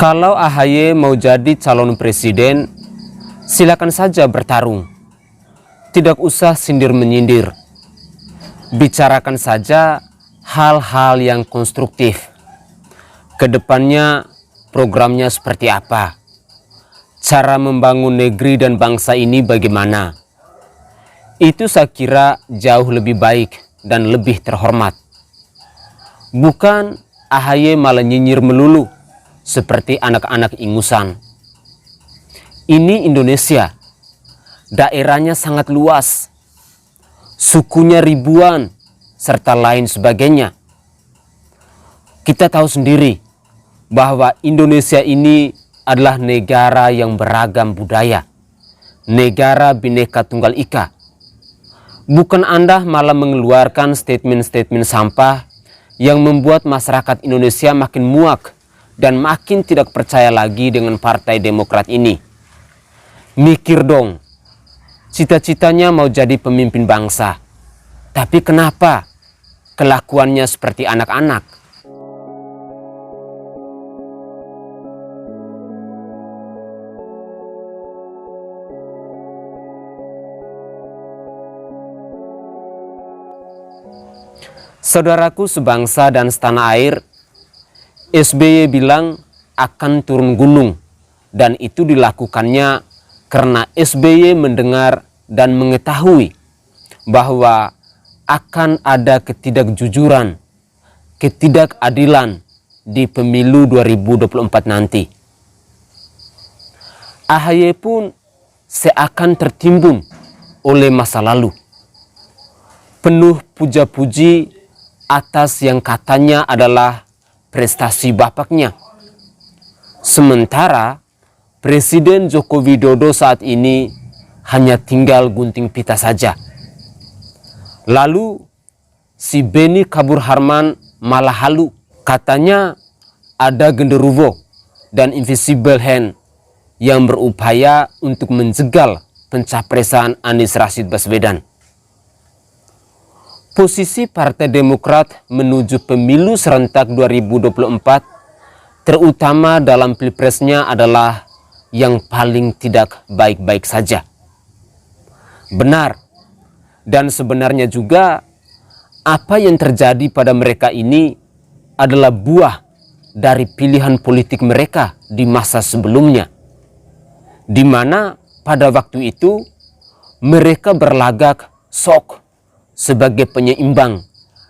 Kalau AHY mau jadi calon presiden, silakan saja bertarung. Tidak usah sindir-menyindir. Bicarakan saja hal-hal yang konstruktif. Kedepannya programnya seperti apa? Cara membangun negeri dan bangsa ini bagaimana? Itu saya kira jauh lebih baik dan lebih terhormat. Bukan AHY malah nyinyir melulu seperti anak-anak ingusan. Ini Indonesia. Daerahnya sangat luas. Sukunya ribuan serta lain sebagainya. Kita tahu sendiri bahwa Indonesia ini adalah negara yang beragam budaya. Negara Bhinneka Tunggal Ika. Bukan Anda malah mengeluarkan statement-statement sampah yang membuat masyarakat Indonesia makin muak dan makin tidak percaya lagi dengan Partai Demokrat ini. Mikir dong, cita-citanya mau jadi pemimpin bangsa. Tapi kenapa kelakuannya seperti anak-anak? Saudaraku sebangsa dan setanah air, SBY bilang akan turun gunung, dan itu dilakukannya karena SBY mendengar dan mengetahui bahwa akan ada ketidakjujuran, ketidakadilan di pemilu 2024 nanti. AHY pun seakan tertimbun oleh masa lalu. Penuh puja-puji atas yang katanya adalah prestasi bapaknya. Sementara Presiden Joko Widodo saat ini hanya tinggal gunting pita saja. Lalu si Beni Kabur Harman malah halu. Katanya ada genderuwo dan invisible hand yang berupaya untuk menjegal pencapresan Anies Rashid Baswedan. Posisi Partai Demokrat menuju pemilu serentak 2024, terutama dalam pilpresnya, adalah yang paling tidak baik-baik saja. Benar, dan sebenarnya juga apa yang terjadi pada mereka ini adalah buah dari pilihan politik mereka di masa sebelumnya, di mana pada waktu itu mereka berlagak sok sebagai penyeimbang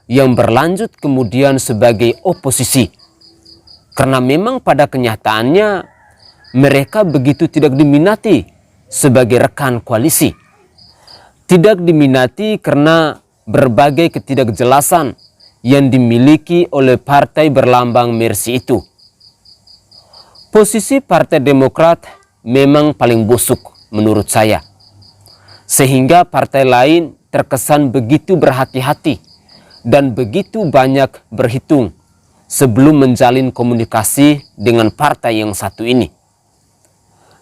yang berlanjut kemudian sebagai oposisi. Karena memang pada kenyataannya mereka begitu tidak diminati sebagai rekan koalisi. Tidak diminati karena berbagai ketidakjelasan yang dimiliki oleh partai berlambang Mercy itu. Posisi Partai Demokrat memang paling busuk menurut saya. Sehingga partai lain terkesan begitu berhati-hati dan begitu banyak berhitung sebelum menjalin komunikasi dengan partai yang satu ini.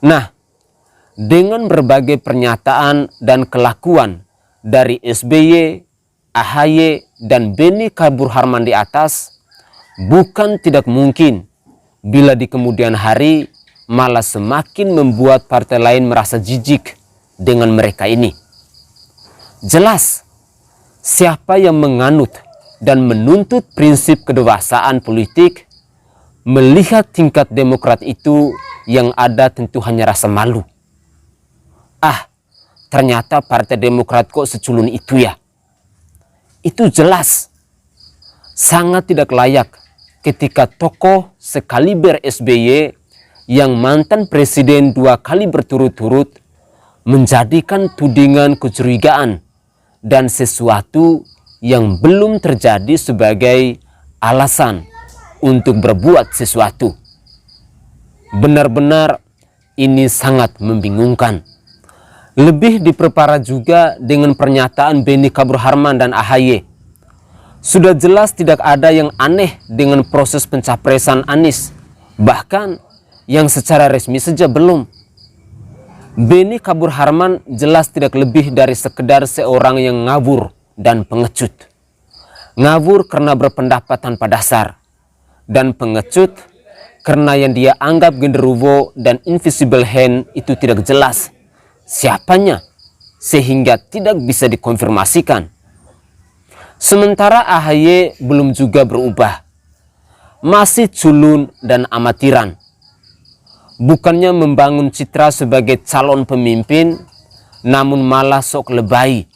Nah, dengan berbagai pernyataan dan kelakuan dari SBY, AHY, dan Beni Kabur Harman di atas, bukan tidak mungkin bila di kemudian hari malah semakin membuat partai lain merasa jijik dengan mereka ini. Jelas, siapa yang menganut dan menuntut prinsip kedewasaan politik, melihat tingkat Demokrat itu yang ada tentu hanya rasa malu. Ternyata Partai Demokrat kok seculun itu ya. Itu jelas sangat tidak layak ketika tokoh sekaliber SBY yang mantan presiden 2 kali berturut-turut menjadikan tudingan kecurigaan dan sesuatu yang belum terjadi sebagai alasan untuk berbuat sesuatu. Benar-benar ini sangat membingungkan. Lebih diperparah juga dengan pernyataan Beni Kabur Harman dan AHY. Sudah jelas tidak ada yang aneh dengan proses pencapresan Anies. Bahkan yang secara resmi saja belum. Beni Kabur Harman jelas tidak lebih dari sekedar seorang yang ngawur dan pengecut. Ngawur karena berpendapat tanpa dasar. Dan pengecut karena yang dia anggap genderuwo dan invisible hand itu tidak jelas siapanya, sehingga tidak bisa dikonfirmasikan. Sementara AHY belum juga berubah, masih culun dan amatiran. Bukannya membangun citra sebagai calon pemimpin, namun malah sok lebay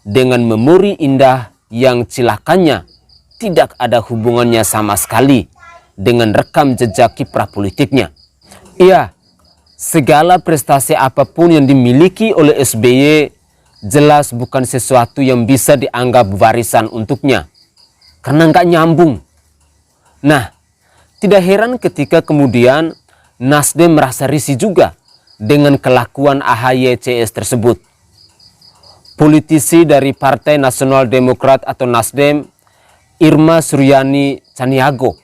dengan memori indah yang cilakannya tidak ada hubungannya sama sekali dengan rekam jejak kiprah politiknya. Iya, segala prestasi apapun yang dimiliki oleh SBY jelas bukan sesuatu yang bisa dianggap warisan untuknya, karena nggak nyambung. Nah, tidak heran ketika kemudian Nasdem merasa risih juga dengan kelakuan AHY CS tersebut. Politisi dari Partai Nasional Demokrat atau Nasdem, Irma Suryani Caniago,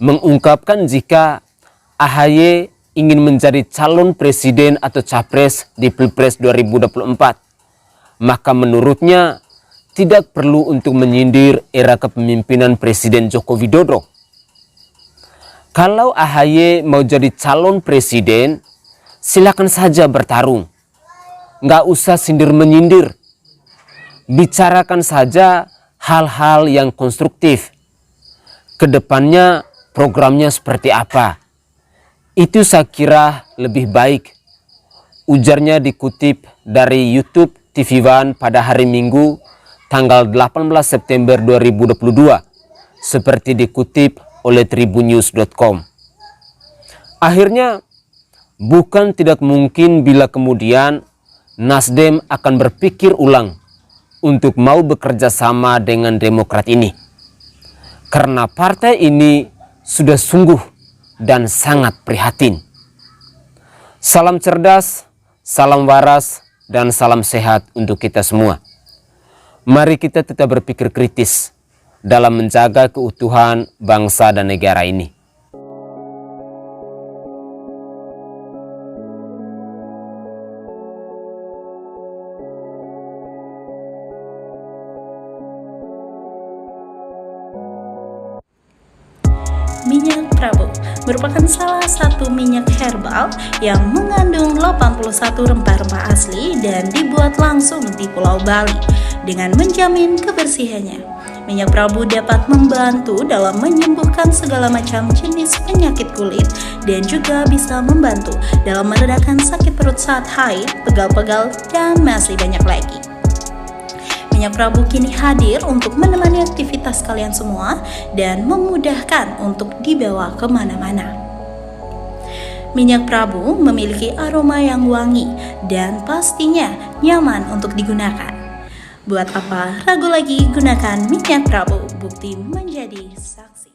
mengungkapkan jika AHY ingin menjadi calon presiden atau capres di Pilpres 2024, maka menurutnya tidak perlu untuk menyindir era kepemimpinan Presiden Joko Widodo. Kalau AHY mau jadi calon presiden, silakan saja bertarung. Nggak usah sindir-menyindir. Bicarakan saja hal-hal yang konstruktif. Kedepannya programnya seperti apa? Itu saya kira lebih baik. Ujarnya dikutip dari YouTube TV One pada hari Minggu tanggal 18 September 2022 seperti dikutip oleh tribunnews.com. Akhirnya bukan tidak mungkin bila kemudian Nasdem akan berpikir ulang untuk mau bekerja sama dengan Demokrat ini, karena partai ini sudah sungguh dan sangat prihatin. Salam cerdas, salam waras, dan salam sehat untuk kita semua. Mari kita tetap berpikir kritis dalam menjaga keutuhan bangsa dan negara ini. Minyak Prabu merupakan salah satu minyak herbal yang mengandung 81 rempah-rempah asli dan dibuat langsung di Pulau Bali dengan menjamin kebersihannya. Minyak Prabu dapat membantu dalam menyembuhkan segala macam jenis penyakit kulit dan juga bisa membantu dalam meredakan sakit perut saat haid, pegal-pegal, dan masih banyak lagi. Minyak Prabu kini hadir untuk menemani aktivitas kalian semua dan memudahkan untuk dibawa kemana-mana. Minyak Prabu memiliki aroma yang wangi dan pastinya nyaman untuk digunakan. Buat apa ragu lagi, gunakan minyak Prabu, bukti menjadi saksi.